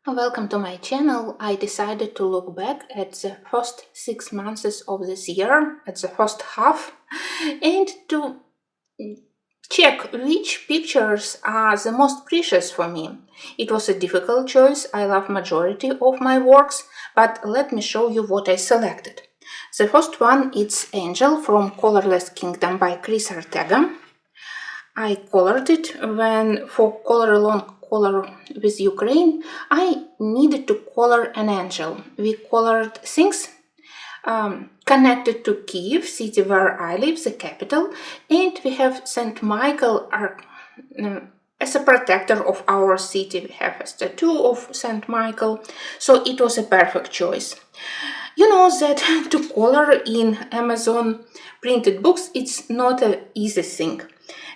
Welcome to my channel. I decided to look back at the first 6 months of this year, at the first half, and to check which pictures are the most precious for me. It was a difficult choice. I love majority of my works, but let me show you what I selected. The first one is Angel from Colorless Kingdom by Chris Ortega. I colored it when for color with Ukraine, I needed to color an angel. We colored things connected to Kiev, city where I live, the capital, and we have St. Michael as a protector of our city. We have a statue of St. Michael, so it was a perfect choice. You know that to color in Amazon printed books, it's not an easy thing,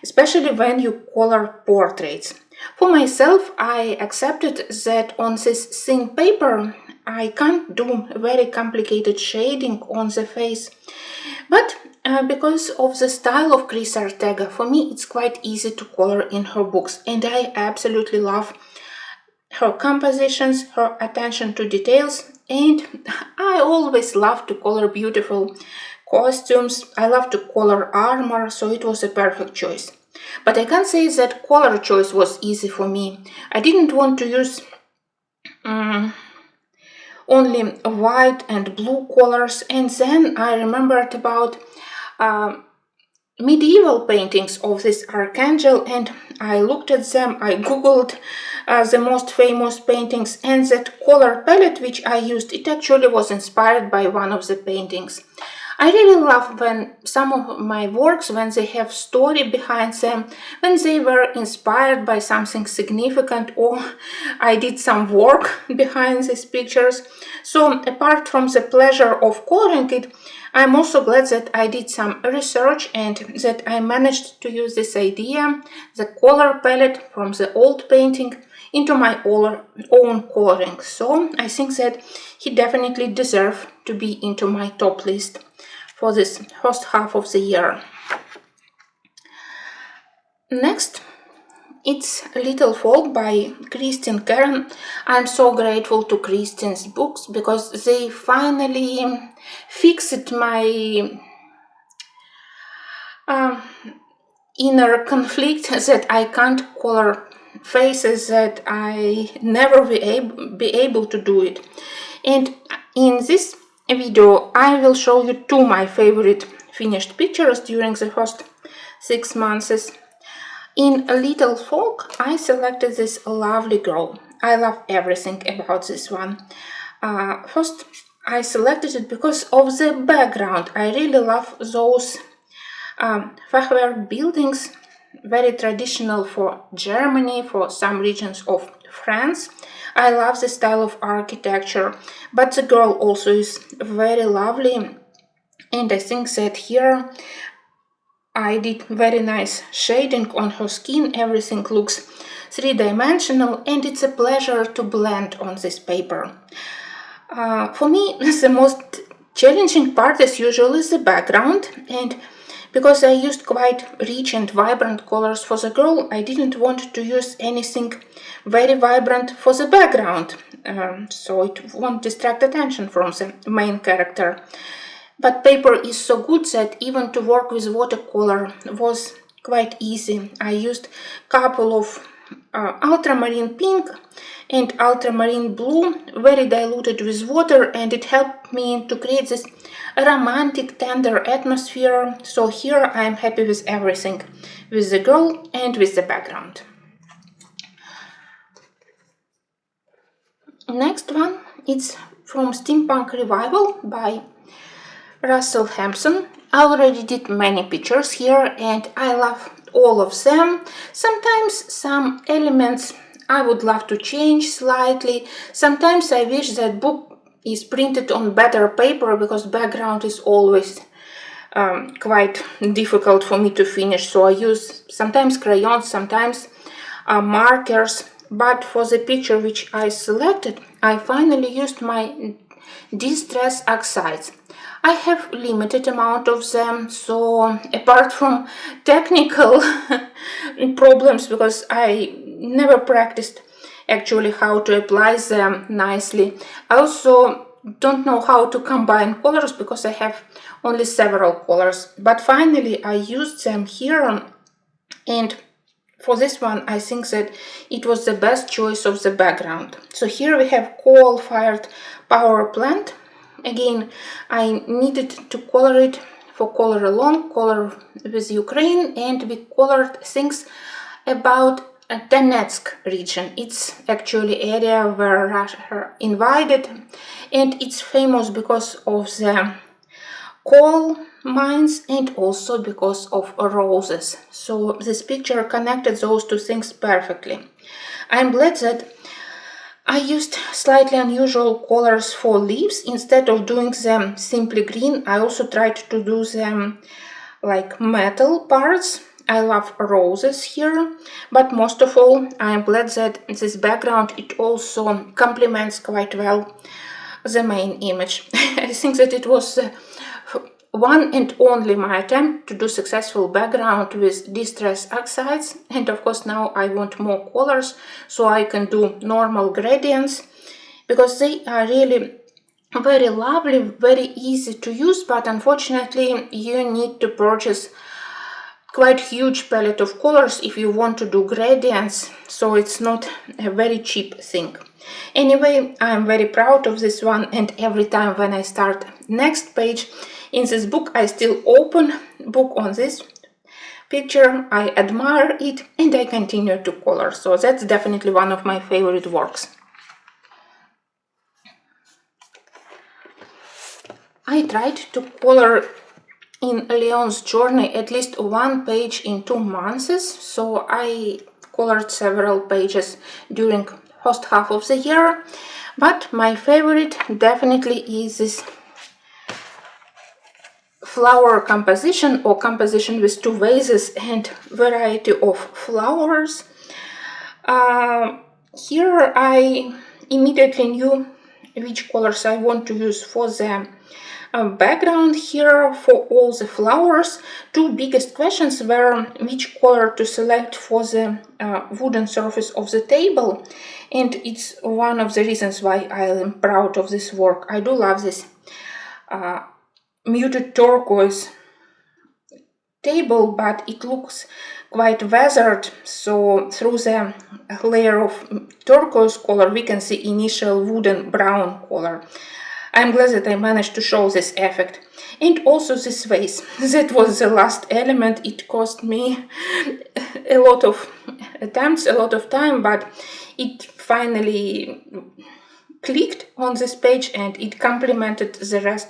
especially when you color portraits. For myself, I accepted that on this thin paper, I can't do very complicated shading on the face. But because of the style of Chris Ortega, for me it's quite easy to color in her books, and I absolutely love her compositions, her attention to details, and I always love to color beautiful costumes. I love to color armor, so it was a perfect choice. But I can't say that color choice was easy for me. I didn't want to use only white and blue colors, and then I remembered about medieval paintings of this archangel, and I looked at them. I googled the most famous paintings, and that color palette which I used, it actually was inspired by one of the paintings. I really love when some of my works, when they have story behind them, when they were inspired by something significant, or I did some work behind these pictures. So apart from the pleasure of coloring it, I'm also glad that I did some research and that I managed to use this idea, the color palette from the old painting, into my own coloring. So I think that he definitely deserves to be into my top list for this first half of the year. Next, it's Little Folk by Christine Karen. I'm so grateful to Christine's books because they finally fixed my inner conflict that I can't color faces, that I never be able to do it. And in this video I will show you two my favorite finished pictures during the first 6 months. In Little Folk, I selected this lovely girl. I love everything about this one. First, I selected it because of the background. I really love those Fachwerk buildings, very traditional for Germany, for some regions of France. I love the style of architecture, but the girl also is very lovely, and I think that here I did very nice shading on her skin. Everything looks three-dimensional, and it's a pleasure to blend on this paper. For me, the most challenging part is usually the background, and because I used quite rich and vibrant colors for the girl, I didn't want to use anything very vibrant for the background, so it won't distract attention from the main character. But paper is so good that even to work with watercolor was quite easy. I used a couple of ultramarine pink and ultramarine blue, very diluted with water, and it helped me to create this romantic, tender atmosphere. So here I'm happy with everything, with the girl and with the background. Next one, it's from Steampunk Revival by Russell Hampson. I already did many pictures here and I love all of them. Sometimes some elements I would love to change slightly. Sometimes I wish that book is printed on better paper because background is always quite difficult for me to finish. So I use sometimes crayons, sometimes markers. But for the picture which I selected, I finally used my distress oxides. I have limited amount of them, so apart from technical problems, because I never practiced actually how to apply them nicely. I also don't know how to combine colors because I have only several colors, but finally I used them here, and for this one I think that it was the best choice of the background. So here we have coal-fired power plant. Again, I needed to color it for Color Along, Color with Ukraine, and we colored things about Donetsk region. It's actually area where Russia invaded, and it's famous because of the coal mines and also because of roses. So this picture connected those two things perfectly. I'm glad that I used slightly unusual colors for leaves. Instead of doing them simply green, I also tried to do them like metal parts. I love roses here, but most of all, I'm glad that this background, it also complements quite well the main image. I think that it was one and only my attempt to do successful background with distress oxides, and of course now I want more colors so I can do normal gradients, because they are really very lovely, very easy to use, but unfortunately you need to purchase quite huge palette of colors if you want to do gradients, so it's not a very cheap thing. Anyway, I'm very proud of this one, and every time when I start next page in this book, I still open book on this picture, I admire it, and I continue to color. So that's definitely one of my favorite works. I tried to color in Leon's journey at least one page in 2 months, so I colored several pages during first half of the year, but my favorite definitely is this flower composition, or composition with 2 vases and variety of flowers. Here I immediately knew which colors I want to use for the background. Here for all the flowers, 2 biggest questions were which color to select for the wooden surface of the table, and it's one of the reasons why I am proud of this work. I do love this muted turquoise table, but it looks quite weathered, so through the layer of turquoise color we can see initial wooden brown color. I'm glad that I managed to show this effect. And also this vase, that was the last element. It cost me a lot of attempts, a lot of time, but it finally clicked on this page and it complemented the rest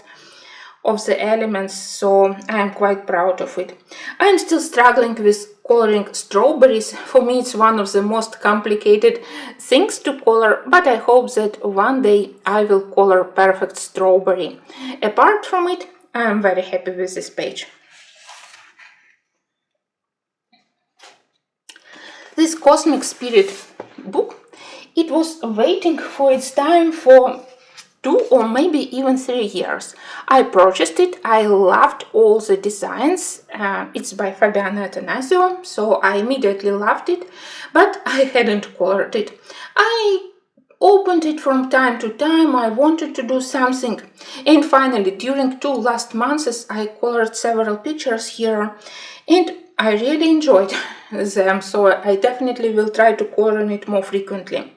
of the elements, so I'm quite proud of it. I'm still struggling with coloring strawberries. For me it's one of the most complicated things to color, but I hope that one day I will color perfect strawberry. Apart from it, I'm very happy with this page. This Cosmic Spirit book, it was waiting for its time for 2 or maybe even 3 years. I purchased it, I loved all the designs. It's by Fabiana Atanasio, so I immediately loved it, but I hadn't colored it. I opened it from time to time, I wanted to do something, and finally during 2 last months I colored several pictures here, and I really enjoyed them, so I definitely will try to color it more frequently.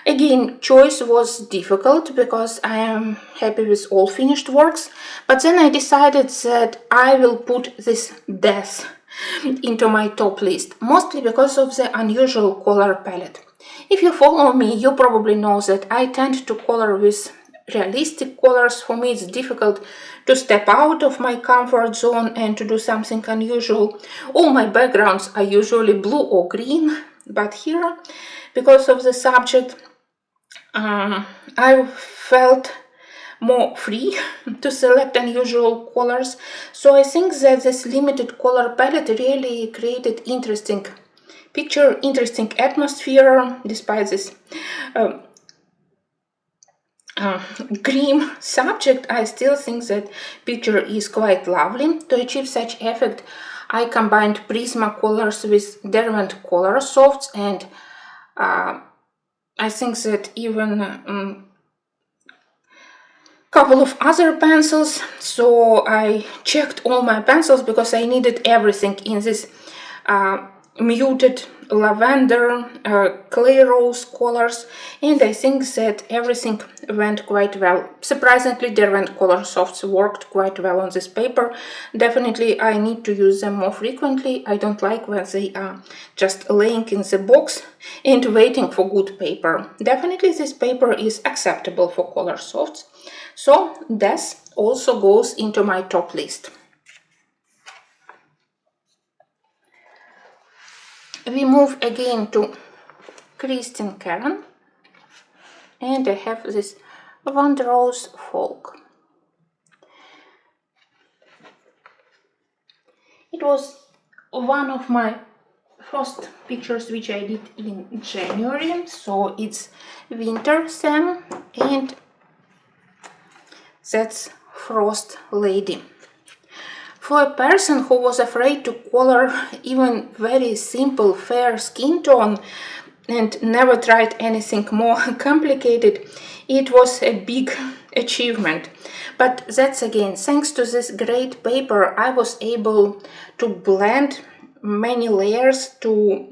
Again, choice was difficult because I am happy with all finished works, but then I decided that I will put this death into my top list, mostly because of the unusual color palette. If you follow me, you probably know that I tend to color with realistic colors. For me it's difficult to step out of my comfort zone and to do something unusual. All my backgrounds are usually blue or green, but here, because of the subject, I felt more free to select unusual colors, so I think that this limited color palette really created interesting picture, interesting atmosphere. Despite this grim subject, I still think that picture is quite lovely. To achieve such effect, I combined Prisma colors with Derwent color softs and I think that even couple of other pencils, so I checked all my pencils because I needed everything in this muted lavender, clay rose colors, and I think that everything went quite well. Surprisingly, Derwent Color Softs worked quite well on this paper. Definitely I need to use them more frequently. I don't like when they are just laying in the box and waiting for good paper. Definitely this paper is acceptable for Color Softs. So this also goes into my top list. We move again to Christine Karen, and I have this Van Rose Folk. It was one of my first pictures which I did in January, so it's winter theme, and that's Frost Lady. For a person who was afraid to color even very simple fair skin tone and never tried anything more complicated, it was a big achievement. But that's again, thanks to this great paper, I was able to blend many layers, to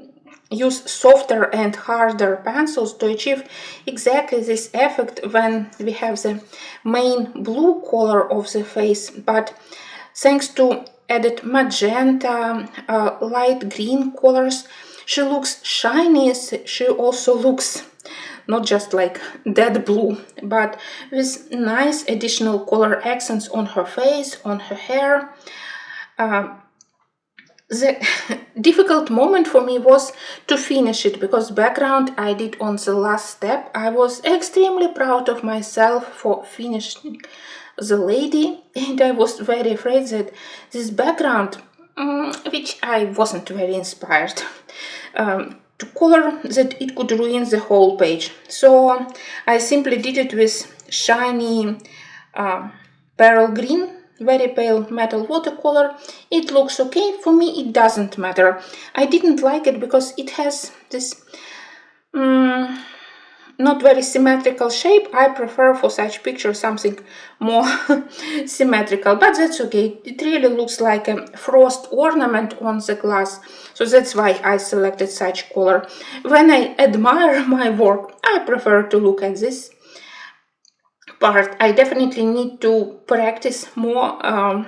use softer and harder pencils to achieve exactly this effect when we have the main blue color of the face, but thanks to added magenta, light green colors, she looks shiny. She also looks not just like dead blue, but with nice additional color accents on her face, on her hair. The difficult moment for me was to finish it, because background I did on the last step. I was extremely proud of myself for finishing the lady, and I was very afraid that this background, which I wasn't very inspired to color, that it could ruin the whole page. So I simply did it with shiny pearl green, very pale metal watercolor. It looks okay. For me, it doesn't matter. I didn't like it because it has this not very symmetrical shape. I prefer for such pictures something more symmetrical, but that's okay. It really looks like a frost ornament on the glass, so that's why I selected such color. When I admire my work, I prefer to look at this part. I definitely need to practice more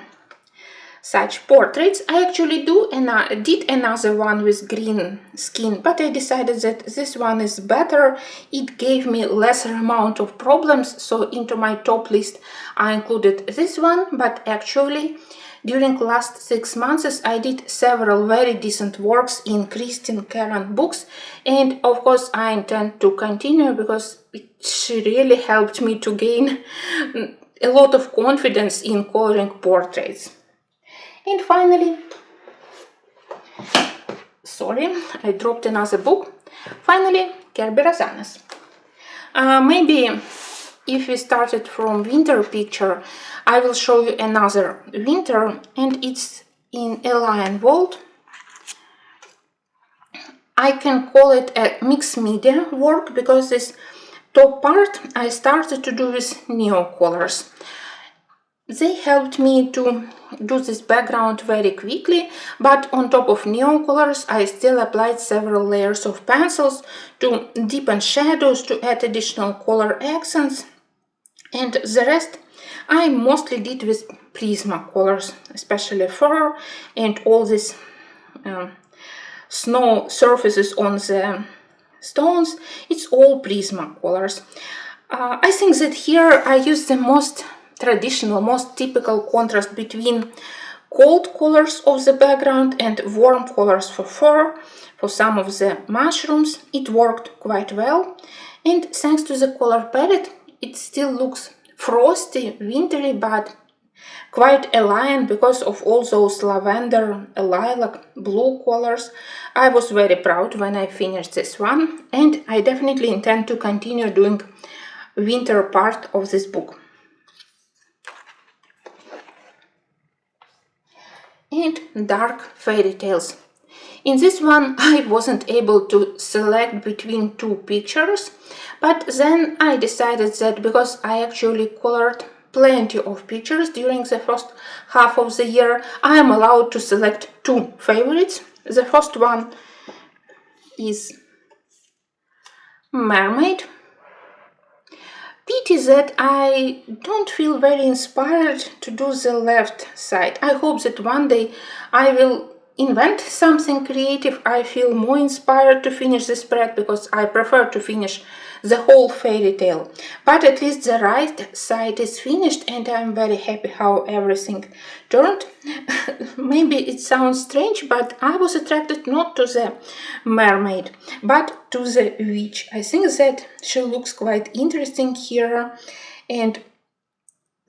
such portraits. I actually did another one with green skin, but I decided that this one is better. It gave me lesser amount of problems, so into my top list I included this one. But actually during last 6 months I did several very decent works in Christine Karen books, and of course I intend to continue because she really helped me to gain a lot of confidence in coloring portraits. And finally, sorry, I dropped another book. Finally, Kerber Azanas. Maybe if we started from winter picture, I will show you another winter, and it's in a lion vault. I can call it a mixed media work because this top part I started to do with neo colors. They helped me to do this background very quickly, but on top of neon colors I still applied several layers of pencils to deepen shadows, to add additional color accents, and the rest I mostly did with Prisma colors, especially fur and all these snow surfaces on the stones. It's all Prisma colors. I think that here I use the most traditional, most typical contrast between cold colors of the background and warm colors for fur, for some of the mushrooms. It worked quite well, and thanks to the color palette it still looks frosty, wintry, but quite a lion because of all those lavender, lilac, blue colors. I was very proud when I finished this one, and I definitely intend to continue doing winter part of this book. And dark fairy tales. In this one I wasn't able to select between two pictures, but then I decided that because I actually colored plenty of pictures during the first half of the year, I am allowed to select two favorites. The first one is Mermaid. Pity that I don't feel very inspired to do the left side. I hope that one day I will invent something creative. I feel more inspired to finish the spread because I prefer to finish the whole fairy tale. But at least the right side is finished and I'm very happy how everything turned. Maybe it sounds strange, but I was attracted not to the mermaid, but to the witch. I think that she looks quite interesting here, and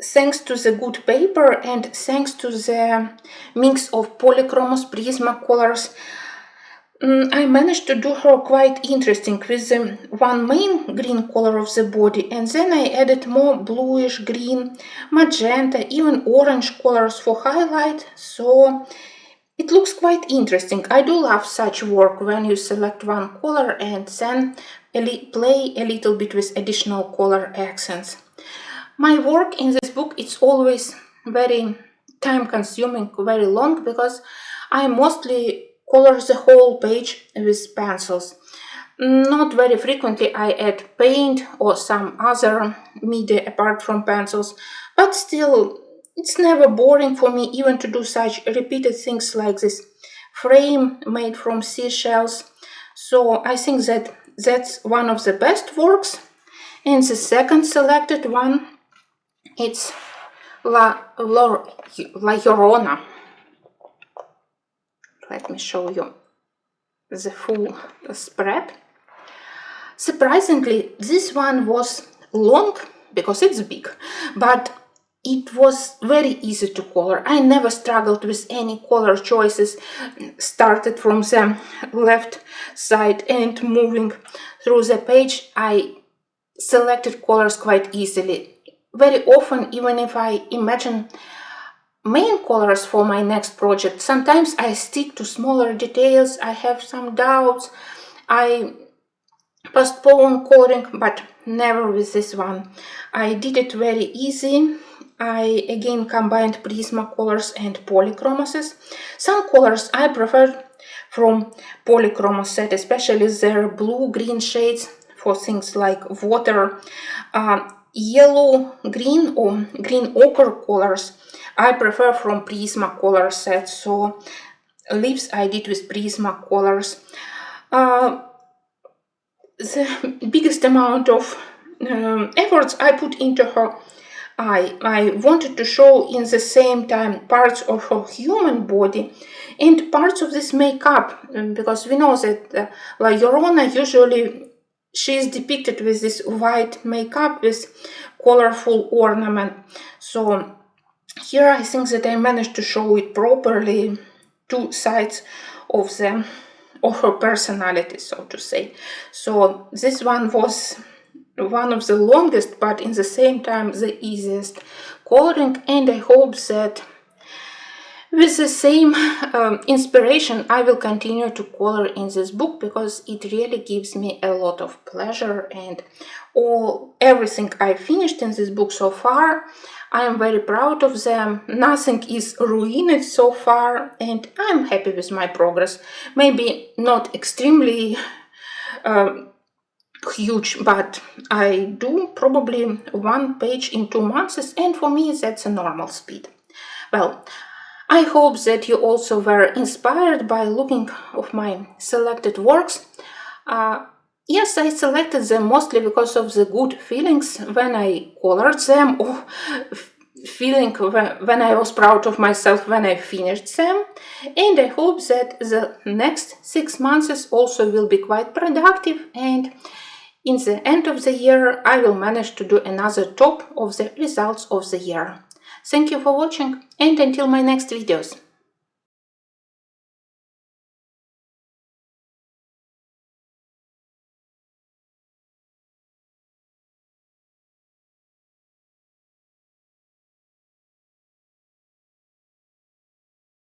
thanks to the good paper and thanks to the mix of polychromos Prismacolors, I managed to do her quite interesting with the one main green color of the body, and then I added more bluish green, magenta, even orange colors for highlight, so it looks quite interesting. I do love such work when you select one color and then play a little bit with additional color accents. My work in this book is always very time consuming, very long, because I mostly color the whole page with pencils. Not very frequently I add paint or some other media apart from pencils, but still it's never boring for me even to do such repeated things like this frame made from seashells. So I think that that's one of the best works. And the second selected one, it's La Llorona. Let me show you the full spread. Surprisingly, this one was long because it's big, but it was very easy to color. I never struggled with any color choices, started from the left side and moving through the page. I selected colors quite easily. Very often, even if I imagine main colors for my next project, sometimes I stick to smaller details. I have some doubts. I postpone coloring, but never with this one. I did it very easy. I again combined Prismacolors and polychromoses. Some colors I prefer from polychromos set, especially their blue-green shades for things like water. Yellow, green or green ochre colors I prefer from Prismacolor set, so lips I did with Prismacolors. The biggest amount of efforts I put into her eye. I wanted to show in the same time parts of her human body and parts of this makeup, because we know that La Llorona usually she is depicted with this white makeup with colorful ornament. So here I think that I managed to show it properly, two sides of her personality, so to say. So this one was one of the longest, but in the same time the easiest coloring, and I hope that with the same inspiration I will continue to color in this book, because it really gives me a lot of pleasure, and everything I finished in this book so far, I am very proud of them. Nothing is ruined so far, and I'm happy with my progress. Maybe not extremely huge, but I do probably one page in 2 months, and for me that's a normal speed. Well, I hope that you also were inspired by looking of my selected works. Yes, I selected them mostly because of the good feelings when I colored them, or feeling when I was proud of myself when I finished them. And I hope that the next 6 months also will be quite productive, and in the end of the year I will manage to do another top of the results of the year. Thank you for watching, and until my next videos.